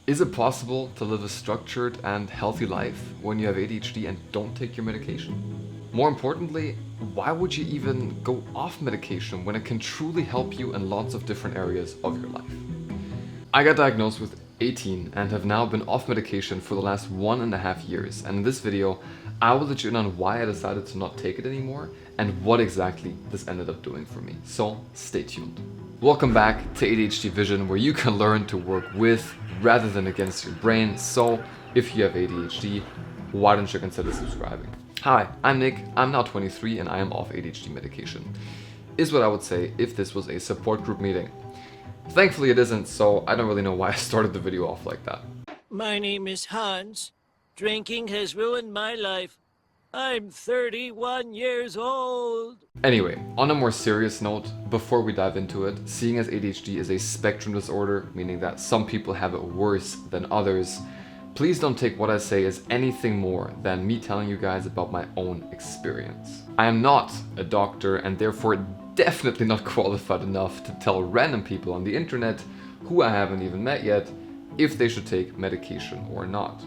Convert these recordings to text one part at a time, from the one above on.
Is it possible to live a structured and healthy life when you have ADHD and don't take your medication? More importantly, why would you even go off medication when it can truly help you in lots of different areas of your life? I got diagnosed with 18 and have now been off medication for the last 1.5 years, and in this video I will let you in on why I decided to not take it anymore and what exactly this ended up doing for me. So stay tuned. Welcome back to ADHD Vision, where you can learn to work with rather than against your brain. So if you have ADHD, why don't you consider subscribing? Hi, I'm Nick, I'm now 23 and I am off ADHD medication. Is what I would say if this was a support group meeting. Thankfully it isn't, so I don't really know why I started the video off like that. My name is Hans. Drinking has ruined my life. I'm 31 years old. Anyway, on a more serious note, before we dive into it, seeing as ADHD is a spectrum disorder, meaning that some people have it worse than others, please don't take what I say as anything more than me telling you guys about my own experience. I am not a doctor and therefore definitely not qualified enough to tell random people on the internet, who I haven't even met yet, if they should take medication or not.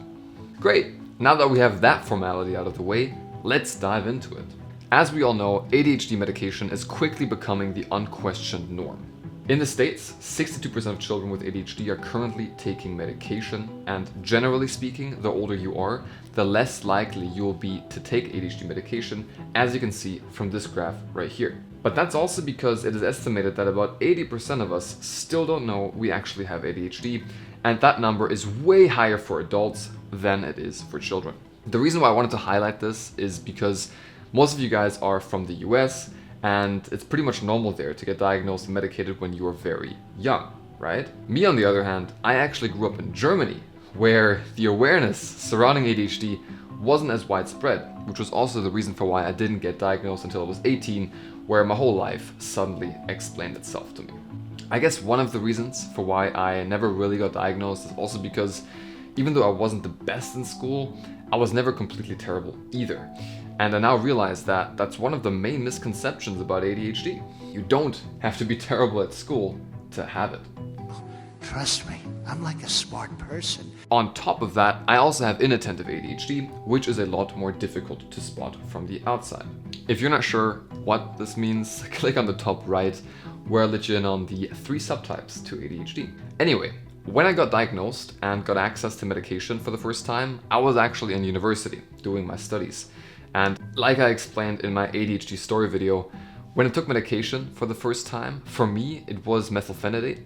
Great! Now that we have that formality out of the way, let's dive into it. As we all know, ADHD medication is quickly becoming the unquestioned norm. In the States, 62% of children with ADHD are currently taking medication, and generally speaking, the older you are, the less likely you will be to take ADHD medication, as you can see from this graph right here. But that's also because it is estimated that about 80% of us still don't know we actually have ADHD, and that number is way higher for adults than it is for children. The reason why I wanted to highlight this is because most of you guys are from the US, and it's pretty much normal there to get diagnosed and medicated when you are very young, right? Me, on the other hand, I actually grew up in Germany, where the awareness surrounding ADHD wasn't as widespread, which was also the reason for why I didn't get diagnosed until I was 18, where my whole life suddenly explained itself to me. I guess one of the reasons for why I never really got diagnosed is also because even though I wasn't the best in school, I was never completely terrible either. And I now realize that that's one of the main misconceptions about ADHD. You don't have to be terrible at school to have it. Trust me, I'm like a smart person. On top of that, I also have inattentive ADHD, which is a lot more difficult to spot from the outside. If you're not sure what this means, click on the top right, where I'll let you in on the 3 subtypes to ADHD. Anyway, when I got diagnosed and got access to medication for the first time, I was actually in university doing my studies. And like I explained in my ADHD story video, when I took medication for the first time, for me it was methylphenidate.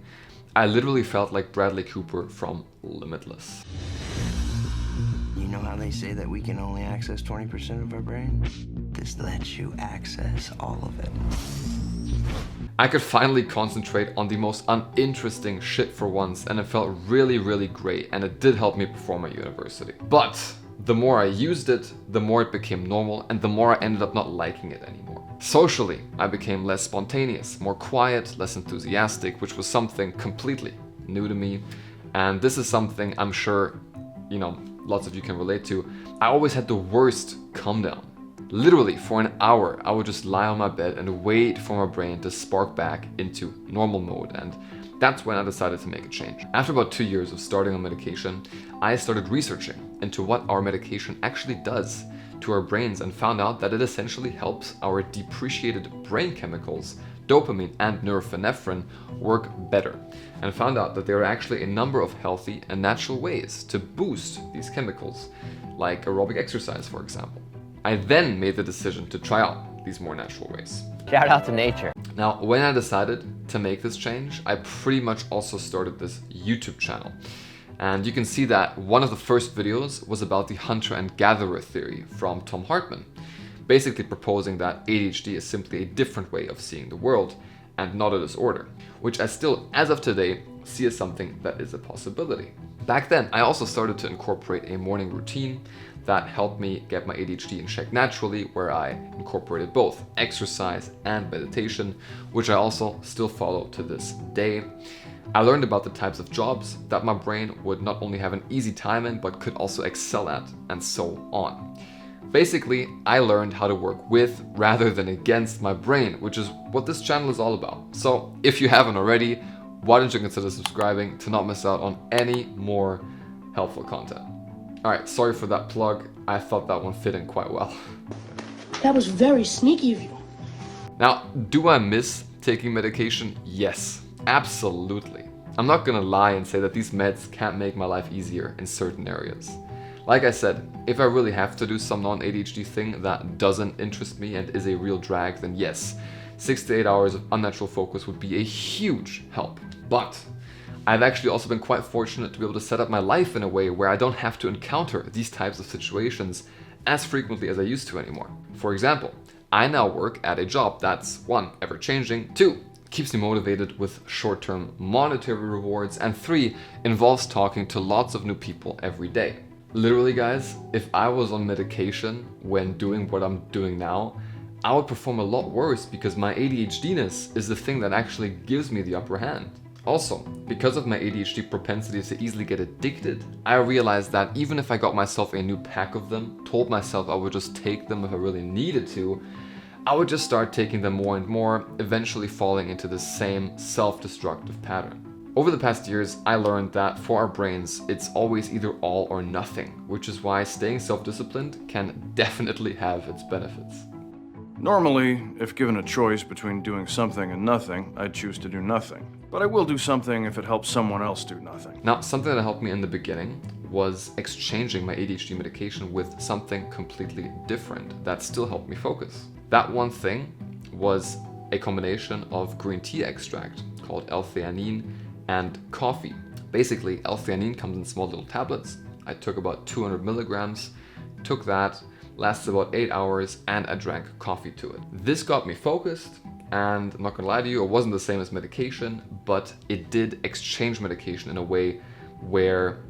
I literally felt like Bradley Cooper from Limitless. You know how they say that we can only access 20% of our brain? This lets you access all of it. I could finally concentrate on the most uninteresting shit for once, and it felt really, really great, and it did help me perform at university. But the more I used it, the more it became normal, and the more I ended up not liking it anymore. Socially, I became less spontaneous, more quiet, less enthusiastic, which was something completely new to me. And this is something I'm sure, lots of you can relate to. I always had the worst calm down. Literally, for an hour, I would just lie on my bed and wait for my brain to spark back into normal mode, and that's when I decided to make a change. After about 2 years of starting on medication, I started researching into what our medication actually does to our brains and found out that it essentially helps our depreciated brain chemicals, dopamine and norepinephrine, work better, and found out that there are actually a number of healthy and natural ways to boost these chemicals, like aerobic exercise, for example. I then made the decision to try out these more natural ways. Shout out to nature. Now, when I decided to make this change, I pretty much also started this YouTube channel. And you can see that one of the first videos was about the hunter and gatherer theory from Tom Hartman, basically proposing that ADHD is simply a different way of seeing the world and not a disorder, which I still, as of today, see as something that is a possibility. Back then, I also started to incorporate a morning routine that helped me get my ADHD in check naturally, where I incorporated both exercise and meditation, which I also still follow to this day. I learned about the types of jobs that my brain would not only have an easy time in, but could also excel at, and so on. Basically, I learned how to work with rather than against my brain, which is what this channel is all about. So if you haven't already, why don't you consider subscribing to not miss out on any more helpful content. Alright, sorry for that plug. I thought that one fit in quite well. That was very sneaky of you. Now, do I miss taking medication? Yes, absolutely. I'm not gonna lie and say that these meds can't make my life easier in certain areas. Like I said, if I really have to do some non-ADHD thing that doesn't interest me and is a real drag, then yes, 6 to 8 hours of unnatural focus would be a huge help. But I've actually also been quite fortunate to be able to set up my life in a way where I don't have to encounter these types of situations as frequently as I used to anymore. For example, I now work at a job that's 1, ever-changing, 2, keeps me motivated with short-term monetary rewards, and 3, involves talking to lots of new people every day. Literally, guys, if I was on medication when doing what I'm doing now, I would perform a lot worse because my ADHD-ness is the thing that actually gives me the upper hand. Also, because of my ADHD propensity to easily get addicted, I realized that even if I got myself a new pack of them, told myself I would just take them if I really needed to, I would just start taking them more and more, eventually falling into the same self-destructive pattern. Over the past years, I learned that for our brains, it's always either all or nothing, which is why staying self-disciplined can definitely have its benefits. Normally, if given a choice between doing something and nothing, I'd choose to do nothing. But I will do something if it helps someone else do nothing. Now, something that helped me in the beginning was exchanging my ADHD medication with something completely different that still helped me focus. That one thing was a combination of green tea extract called L-theanine and coffee. Basically, L-theanine comes in small little tablets. I took about 200 milligrams, took that, lasted about 8 hours, and I drank coffee to it. This got me focused, and I'm not gonna lie to you, it wasn't the same as medication, but it did exchange medication in a way where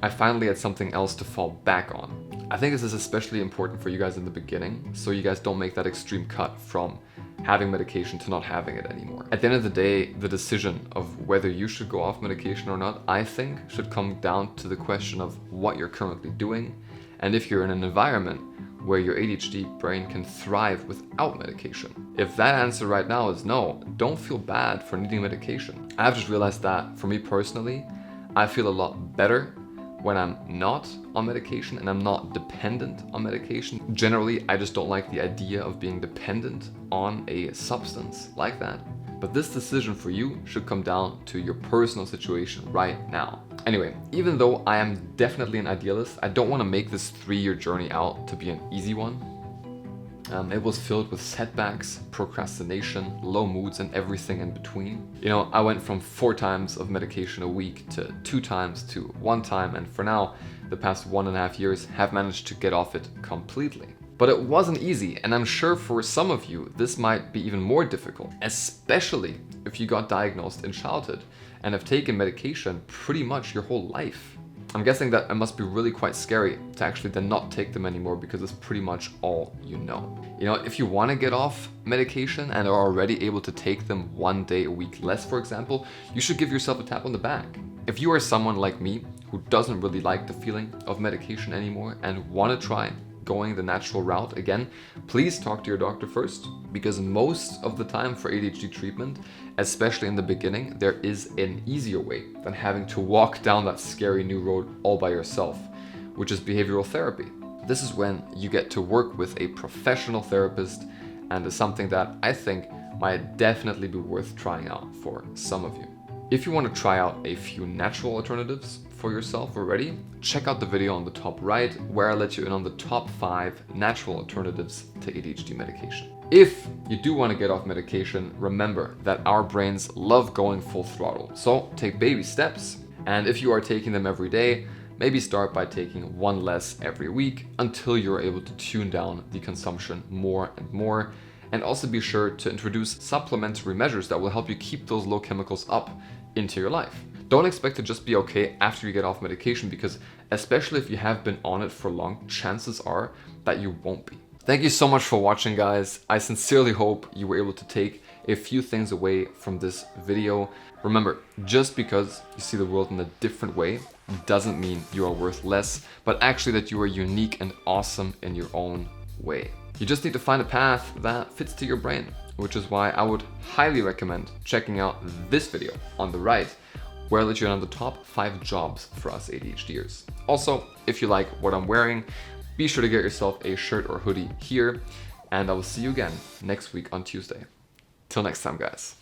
I finally had something else to fall back on. I think this is especially important for you guys in the beginning, so you guys don't make that extreme cut from having medication to not having it anymore. At the end of the day, the decision of whether you should go off medication or not, I think, should come down to the question of what you're currently doing, and if you're in an environment where your ADHD brain can thrive without medication. If that answer right now is no, don't feel bad for needing medication. I've just realized that for me personally, I feel a lot better when I'm not on medication and I'm not dependent on medication. Generally, I just don't like the idea of being dependent on a substance like that. But this decision for you should come down to your personal situation right now. Anyway, even though I am definitely an idealist, I don't want to make this 3-year journey out to be an easy one. It was filled with setbacks, procrastination, low moods, and everything in between. You know, I went from 4 times of medication a week to 2 times to 1 time, and for now, the past 1.5 years, have managed to get off it completely. But it wasn't easy, and I'm sure for some of you, this might be even more difficult, especially if you got diagnosed in childhood and have taken medication pretty much your whole life. I'm guessing that it must be really quite scary to actually then not take them anymore because it's pretty much all you know. You know, if you want to get off medication and are already able to take them 1 day a week less, for example, you should give yourself a tap on the back. If you are someone like me who doesn't really like the feeling of medication anymore and want to try going the natural route again, please talk to your doctor first, because most of the time for ADHD treatment, especially in the beginning, there is an easier way than having to walk down that scary new road all by yourself, which is behavioral therapy. This is when you get to work with a professional therapist, and is something that I think might definitely be worth trying out for some of you. If you want to try out a few natural alternatives for yourself already, check out the video on the top right where I let you in on the top 5 natural alternatives to ADHD medication. If you do want to get off medication, remember that our brains love going full throttle. So take baby steps, and if you are taking them every day, maybe start by taking 1 less every week until you're able to tune down the consumption more and more. And also be sure to introduce supplementary measures that will help you keep those low chemicals up into your life. Don't expect to just be okay after you get off medication, because especially if you have been on it for long, chances are that you won't be. Thank you so much for watching, guys. I sincerely hope you were able to take a few things away from this video. Remember, just because you see the world in a different way doesn't mean you are worth less, but actually that you are unique and awesome in your own way. You just need to find a path that fits to your brain, which is why I would highly recommend checking out this video on the right, where I let you in on the top 5 jobs for us ADHDers. Also, if you like what I'm wearing, be sure to get yourself a shirt or hoodie here, and I will see you again next week on Tuesday. Till next time, guys.